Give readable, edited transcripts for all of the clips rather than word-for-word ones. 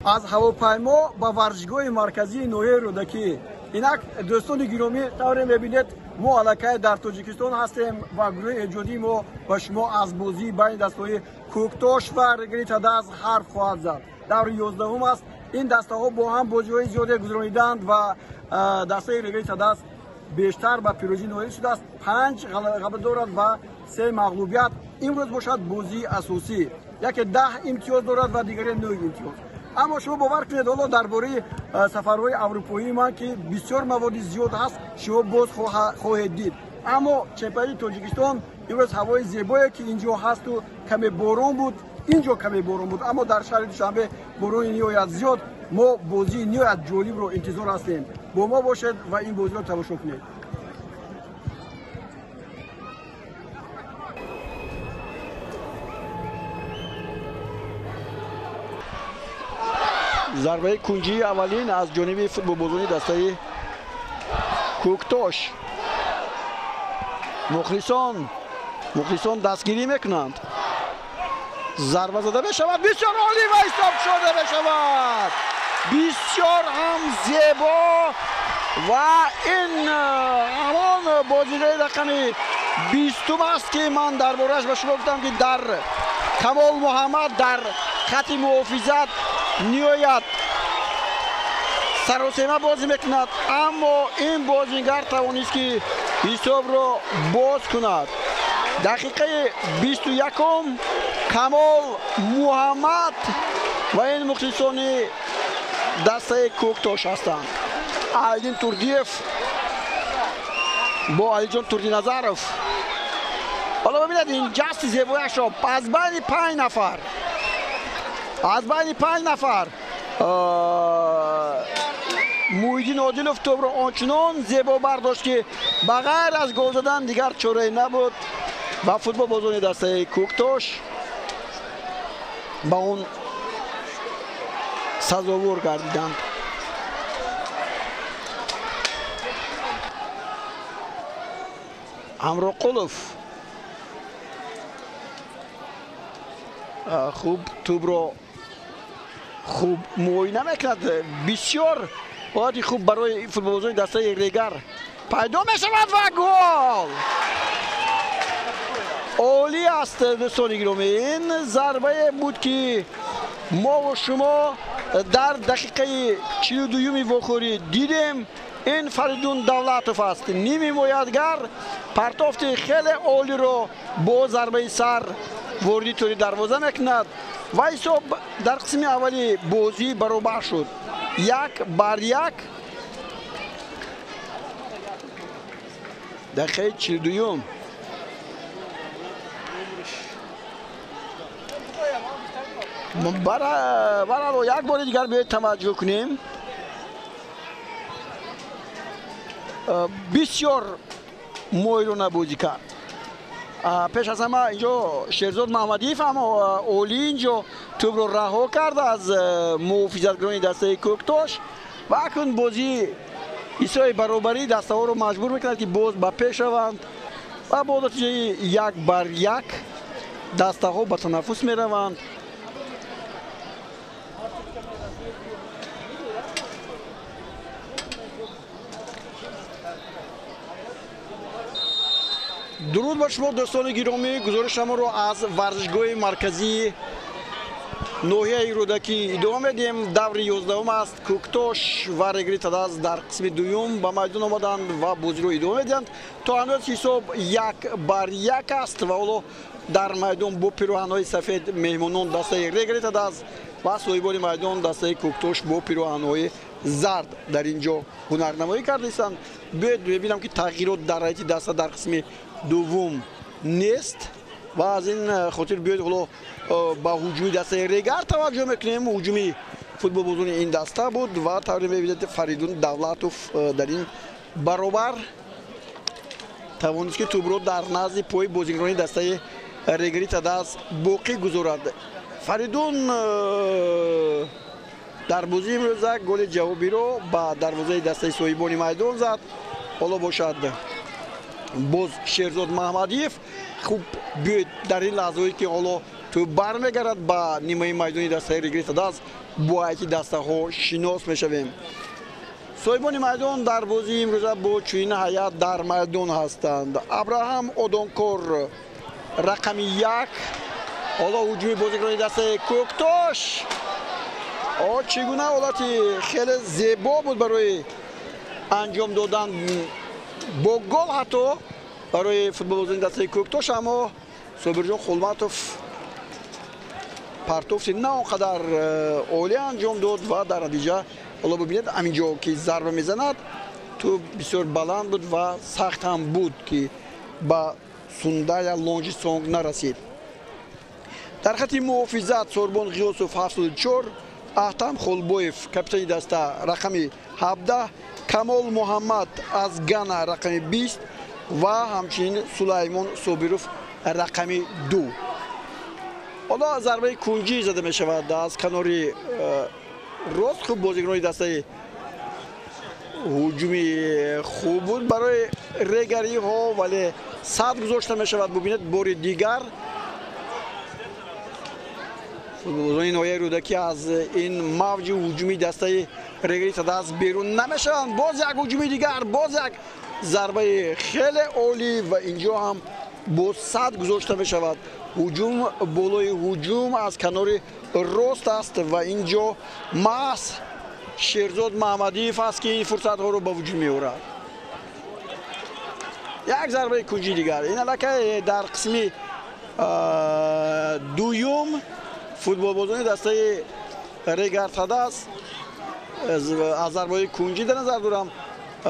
از هواپیما به ورزشگاه مرکزی نوحه رودکی. اینک دوستان گرامی طور میبینید ما علاقه در تاجیکستان هستیم و گروه ایجادی ما با شما از بازی بین دسته‌های کوکتاش و رگریت دست حرف خواهد زد. در 11م است. این دسته ها با هم بازی‌های زیادی گذراندند و دسته رگریت دست بیشتر به پیروزی نوئل شده است. 5 غلبه دارد و 3 مغلوبیت. امروز باشد بازی اساسی. یکی 10 امتیاز دارد و دیگری 9 امتیاز. اما شما باور کنید حالا درباره سفرهای اروپایی من که بسیار مواد زیاد هست شما باز خواهید دید. اما چمپیونات تاجیکستان امروز هوای زیبایی که اینجا هست و کمی باران بود، اینجا کمی باران بود، اما در شهر دوشنبه باران نهایت زیاد. ما بازی نهایت جالب رو انتظار هستیم. با ما باشید و این بازی رو تماشا کنید. ضربه کنجی اولین از جانب فوتبال بازی دسته کوکتاش. مخلصان دستگیری میکنند. ضربه زده بشود، بسیار عالی و استاپ شده بشود، بسیار هم زیبا و این همان بازیگر رقم 20 است که من درباره‌اش به شما گفتم که در کمال محمد در خط محافظت نهایت سراسیمه بازی میکند، اما این بازیگر توانست که حساب را باز کند. دقیقه 21 کمال محمد و این مخلصان دسته کوکتاش هستند. علیدین توردیف با علی جان توردی نظرف. حالا ببینید این جست زیبایش را از بین 5 نفر محیدین عادلوف توپ را آنچنان زیبا برداشت که بغیر از گل زدن دیگر چاره‌ای نبود و فوتبال بازان دسته کوکتاش با اون سزاوار گردیدند. امرقلوف خوب توپ را خوب معاینه میکند، بسیار وقتی خوب برای فوتبال بازان دسته ریگر پیدا میشود و گل عالی است. دوستان گرامی این ضربه بود که ما و شما در دقیقه 42 واخوری دیدیم. این فریدون دولتوف است، نیم حمایتگر، پرتافت خیلی عالی رو با ضربه سر وردی توری دروازه میکند و حساب در قسم اولی بازی برابر شد 1-1. دقیقه 42 برای یک بار دیگر باید توجه کنیم. بسیار مایلانه بازی کرد. پیش از همه اینجا شیرزاد محمدیف اما اولی اینجا توپ رو رها کرد از محافظتگران دسته کوکتاش و اکنون بازی ایسای برابری دسته ها رو مجبور میکند که باز به پیش روند و با نتیجه 1-1 دسته ها به تنفس میروند. درود بر شما دوستان گرامی، گزارش ما رو از ورزشگاه مرکزی نوحه رودکی ادامه میدیم. دور 11 است. کوکتاش و رگریت دست در قسم دوم به میدان آمدند و بازی رو ادامه میدند. تا هنوز حساب 1-1 است و حالا در میدان با پیراهن‌های سفید مهمانان دسته رگریت دست و صاحبان میدان دسته کوکتاش با پیراهن‌های زرد در اینجا هنرنمایی کردند. ببینم که تغییرات در حیات دسته در قسم دوم نیست و از این خاطر بیاید حالا با هجوم دسته ریگر توجه میکنیم. هجومی فوتبال بازان این دسته بود و طوری میبینید فریدون دولتوف در این برابر توانست که توپ را در نزد پای بازیکنان دسته ریگریت دست باقی گذارد. فریدون در بازی امروز گل جوابی رو با دروازه دسته صاحبان میدان زد. حالا باشد باز شیرزاد محمدیف خوب بیاید در این لحظه‌ای که حالا تو برمیگردد با نیمه میدانی دسته رگریت دست با یکی دسته ها شناس میشویم. صاحبان میدان در بازی امروز با چین حیات در میدان هستند. ابراهام اودونکور رقم 1. حالا هجومی بازیکن دسته کوکتاش. چگونه حالتی خیلی زیبا بود برای انجام دادن با گل حتی برای فوتبال بازیکن دسته کوکتاش، اما صابرجان خولماتوف پرتوفتی نه اونقدر عالی انجام داد و در نتیجه حالا ببینید همینجا که ضربه میزند تو بسیار بلند بود و سخت هم بود که با سونده یا لونجی سونگ نرسید. در خط محافظت سوربون غیاسوف 74، احتم خولبویف کاپیتان دسته رقم 17، کمال محمد از گانا رقم 20 و همچنین سلیمان صابروف رقم 2. حالا ضربه کنجی زده می شود از کناری راست. خوب بازیکنان دسته هجومی خوب بود برای رگری ها ولی صد گذاشته می شود. ببینید بار دیگر بازیکنان نویر رودکی از این موج هجومی دسته رگری دست بیرون نمی شوند. باز یک هجومی دیگر، باز یک ضربه خیلی عالی و اینجا هم با صد گذاشته می شود. هجوم بالای هجوم از کنار راست است و اینجا محض شیرزاد محمدیف است که این فرصت ها رو به وجود می آورد. یک ضربه کنجی دیگر. این علاقه در قسم دوم فوتبال بازیکن دسته رگرتاده است. از ضربه کنجی در نظر دارم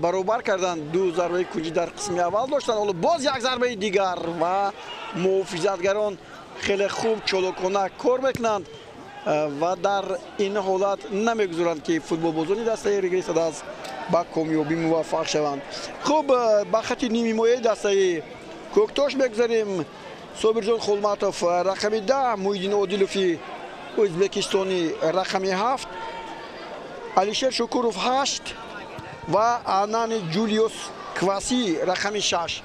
برابر کردن. دو ضربه کنجی در قسم اول داشتن. حالا باز یک ضربه دیگر و محافظتگران خیلی خوب چالوکانه کار میکنند و در این حالت نمیگذارند که فوتبال بازیکن دسته رگریت دست با کامیابی موفق شوند. خوب با خط نیمه مایه دسته کوکتاش بگذاریم. صابرجان خولماتوف رقم 10، مویدین عادلوفی ازبکستانی رقم 7، علیشیر شکوروف 8 و آنان جولیوس کواسی رقم 6.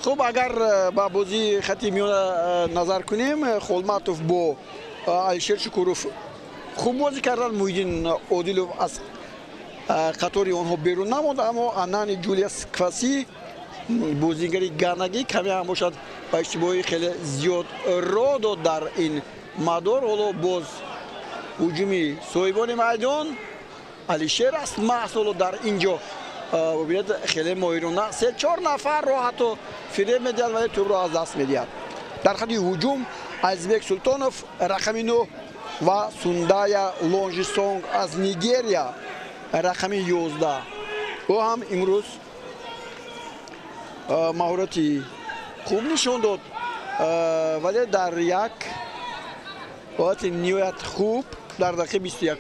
خوب اگر با بازی خطی میون نظر کنیم خولماتوف با علیشیر شکوروف خوب بازی کردن. مویدین عادلوف از قطاری آنها بیرون نموند، اما آنان جولیوس کواسی بازیگری گانگی کمی هم باشد با اشتباهی خیلی زیاد را داد در این مدار. حالا باز هجومی صاحبان میدان علیشیر است محصول در اینجا. ببینید خیلی ماهرانه 3-4 نفر رو حتی فریب میدهد ولی توپ رو از دست میدهد. در خط هجوم ازبک سلطانوف رقم 9 و سوندایا لونجیسونگ از نیگریا رقم 11. او هم امروز مهارتی خوب نشون داد ولی در یک وقت نیویت خوب در دقیقه 21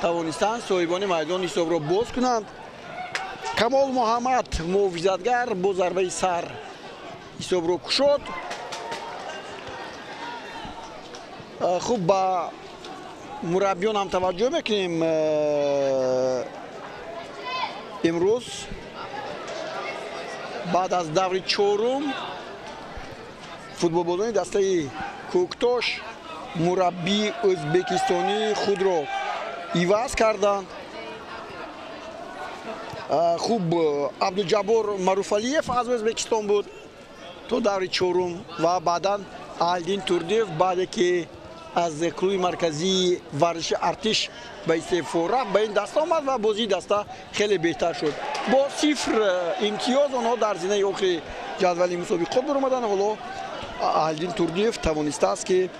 توانستند صاحبان میدان حساب را باز کنند. کمال محمد محافظتگر با ضربه سر حساب را کشاد. خوب با مربیان هم توجه میکنیم. امروز بعد از دور چهارم فوتبال بازیکن دسته کوکتاش مربی ازبکستانی خود را عوض کردند. خوب عبدالجبار معروفعلیف از ازبکستان بود تو دور چهارم و بعدا آلدین توردیف بعد که از کلوب مرکزی ورزش ارتش به استعفا رفت به این دسته آمد و بازی دسته خیلی بهتر شد. با 0 امتیاز آنها در زینه آخر جدول مسابقه خود برآمدند. حالا آلدین توردیف توانسته است که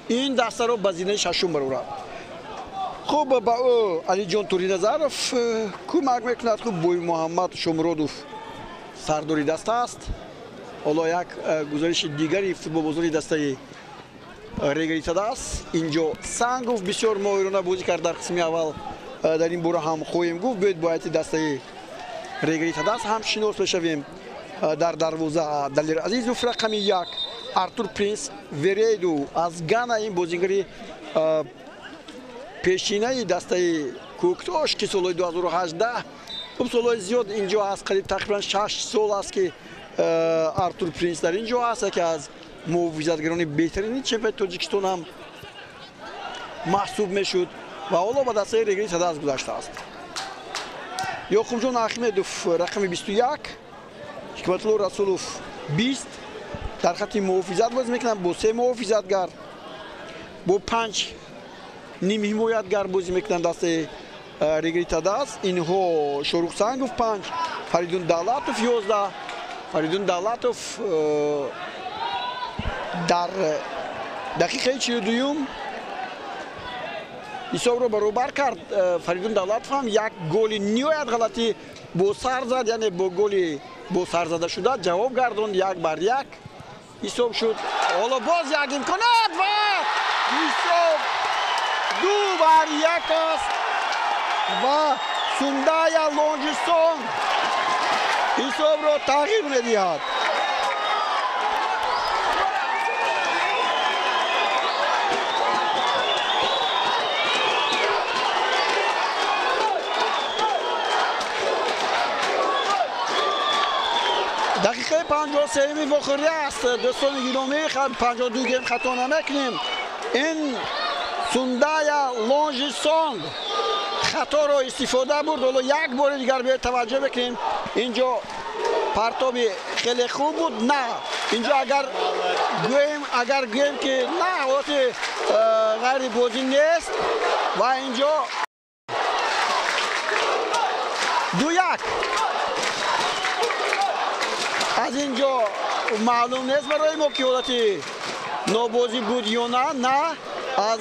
این دسته را به زینه ششم برآورد. خوب با او علی جان توری نظرف کمک میکند. خوب بوی محمد شمرادوف سرداری دسته است. حالا یک گزارش دیگری فوتبال بازیکن دسته رگریت است. اینجا سنگوف بسیار ماهرانه بازی کرد در قسم اول. در این باره هم خواهیم گفت باید باید دسته رگریت است هم شناس بشویم. در دروازه دلیر عزیزوف رقم 1، ارتور پرینس وریدو از گانا این بازیگری پیشینه دسته کوکتاش که سال 2018 خب سالهای زیاد اینجا از قریب تقریبا 6 سال است که ارتور پرینس در اینجا هست که از محافظتگران بهترین چمپیون تاجیکستان هم محسوب میشد و حالا با دسته رگری از گذشته است. یعقوب جان احمدوف رقم 21، حکمتالله رسولوف 20 در خط محافظت بازی میکنن با 3 محافظتگر، با 5 نیم حمایتگر بازی میکنن دسته رگری تداست. اینها شاروخ سنگوف 5، فریدون دولتوف 11. فریدون دولتوف در دقیقه 42 حساب رو برابر کرد. فریدون دولتوف هم یک گل نهایت غلطی با سر زد، یعنی با گلی با سر زده شده جواب گردوند. 1-1 حساب شد. حالا باز یک امکانات و حساب 2-1 است و سوندای لونجستان حساب رو تغییر میدهد. دقیقه 53 واخری است. دوستان گرامی 52 گیم خطا نمیکنیم. این سوندای لونجستان خطا رو استفاده بود. حالا یک بار دیگر به توجه بکنیم. اینجا پرتابی خیلی خوب بود. نه اینجا اگر گویم که نه حالت غیر بازی نیست و اینجا 2-1 از اینجا معلوم نیست برای ما که حالت نابازی بود یا نه. از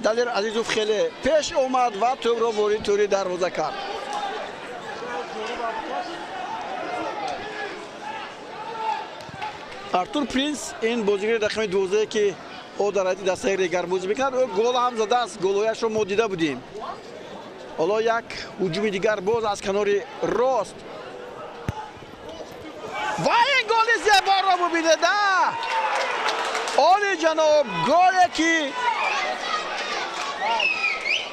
دلیر عزیزوف خیلی پیش اومد و توپ را وارد توری دروازه کرد. ارتور پرینس این بازیگر رقم 12 که او در حد دسته رگر بازی میکند، او گل هم زده است. گلایش رو ما دیده بودیم. حالا یک هجوم دیگر باز از کنار راست و این گل زیبا را ببینید. آلی جناب، گلی که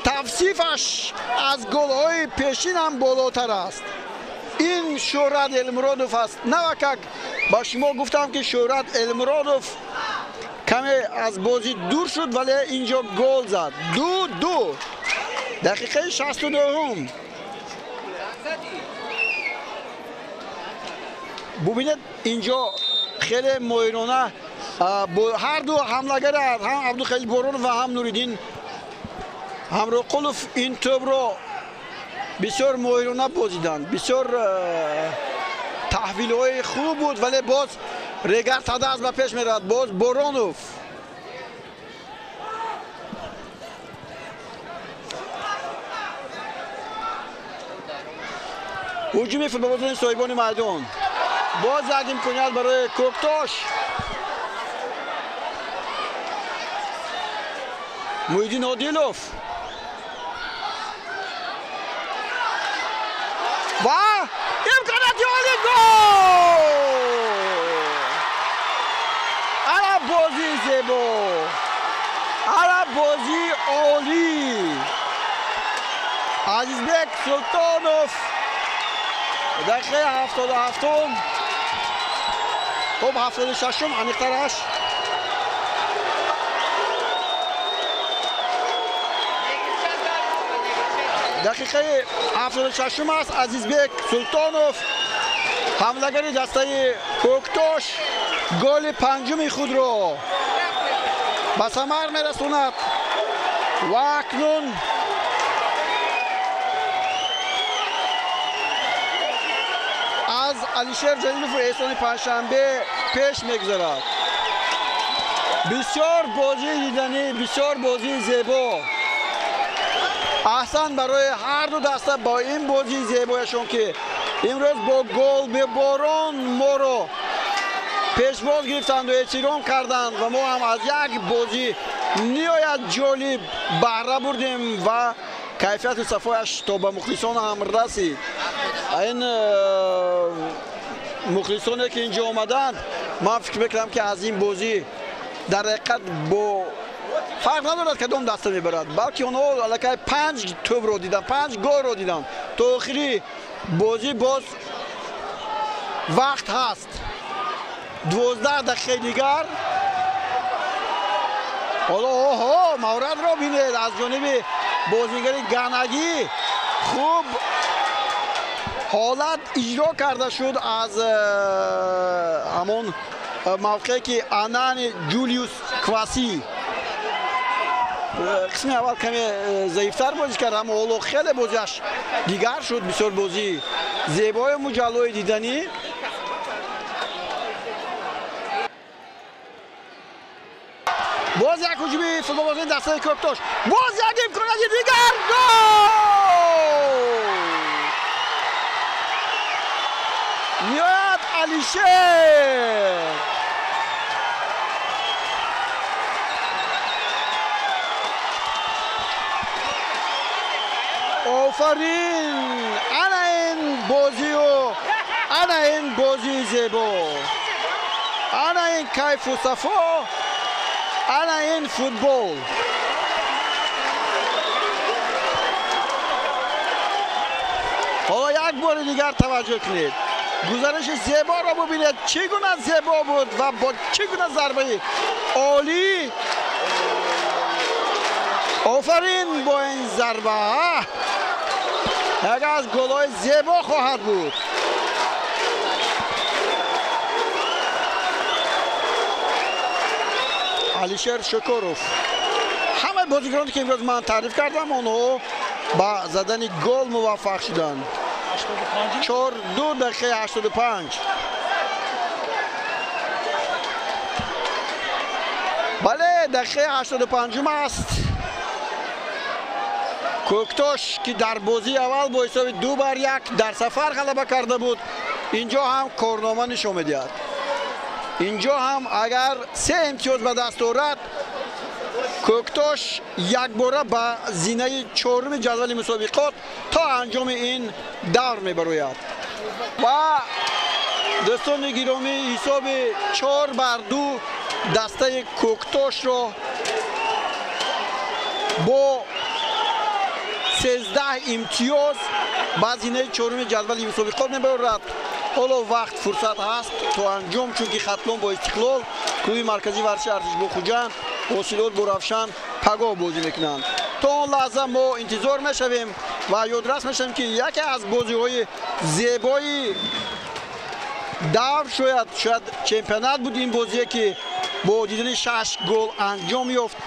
توصیفش از گل‌های پیشین هم بالاتر است. این شهرت المرادوف است. نه با شما گفتم که شهرت المرادوف کمی از بازی دور شد ولی اینجا گل زد. 2-2 دقیقه 69. ببینید اینجا خیلی ماهرانه با هر دو حملگر، هم عبدالخلیل بارون و هم نوریدین همراقلوف این توپ رو بسیار ماهرانه بازیدند. بسیار تحویل‌های خوب بود ولی باز رگر تداز به پیش میرد. باز بارونوف هجوم فوتبالبازان صاحبان میدان. باز یک امکانیت برای کوکتاش. محیدین عادلوف و امکانات عالی گل. علا بازی زیبا، علا بازی عالی. عزیزبک سلطانوف دقیقه 77 خب 76 عمیق‌ترش دقیقه 76 است. عزیزبک سلطانوف حملگری دسته کوکتاش گل پنجم خود را به ثمر میرساند و اکنون از علیشیر جلیلوف و احسان پنجشنبه پیش میگذارد. بسیار بازی دیدنی، بسیار بازی زیبا. احسن برای هر دو دسته با این بازی زیبایشون که امروز با گل به باران ما رو پیشواز گرفتند و احترام کردند و ما هم از یک بازی نهایت جالب بهره بردیم و کیفیت و صفایش تا به مخلصان هم رسید. این مخلصانی که اینجا آمدند من فکر میکنم که از این بازی در حقیقت با فرق ندارد کدام دسته میبرد، بلکه اونها علاقه 5 توپ رو دیدن، 5 گل رو دیدن تا آخری بازی. باز وقت هست 12 دقیقه دیگر. حالا مورد را بینید از جانب بازیگر گنگی خوب حالت اجرا کرده شد از همون موقعی که آنان جولیوس کواسی قسم اول کمی ضعیفتر بازی کرد، اما حالا خیلی بازیش دیگر شد. بسیار بازی زیبای مجلوی دیدنی. باز یک هجومی فوتبال بازی دسته کوکتوش، باز یک امکانات دیگر، گل! میاد علیشیر. آفرین! انا این بازی و انا این بازی زیبا، انا این کیف و صفا، انا این فوتبال. حالا یک بار دیگر توجه کنید، گزارش زیبا را ببینید چگونه زیبا بود و با چگونه ضربه عالی. آفرین با این ضربه، یک از گل‌های زیبا خواهد بود. علیشیر شکروف. همه بازیکنانی که امروز من تعریف کردم آنها با زدن گل موفق شدند. 2 دقیقه 85. بله دقیقه 85 است. کوکتوش که در بازی اول با حساب 2-1 در سفر غلبه کرده بود، اینجا هم کارنامه نشان می‌دهد. اینجا هم اگر 3 امتیاز به دست آورد، کوکتوش یک باره به زینه 4 جدول مسابقات تا انجام این دور میبراید. و دوستان گرامی حساب 4-2 دسته کوکتوش را با 13 امتیاز به زینه 4 جدول مسابقات میبرد. حالا وقت فرصت هست تا انجام، چون که خطلان با استقلال کلوب مرکزی ورزش ارتش بخوجان حاصلات برافشان پگاه بازی میکنند. تا اون لحظه ما انتظار میشویم و یادرس میشیم که یکی از بازی‌های زیبای دور شاید چمپیونات بود این بازی که با دیدن 6 گل انجام یافت.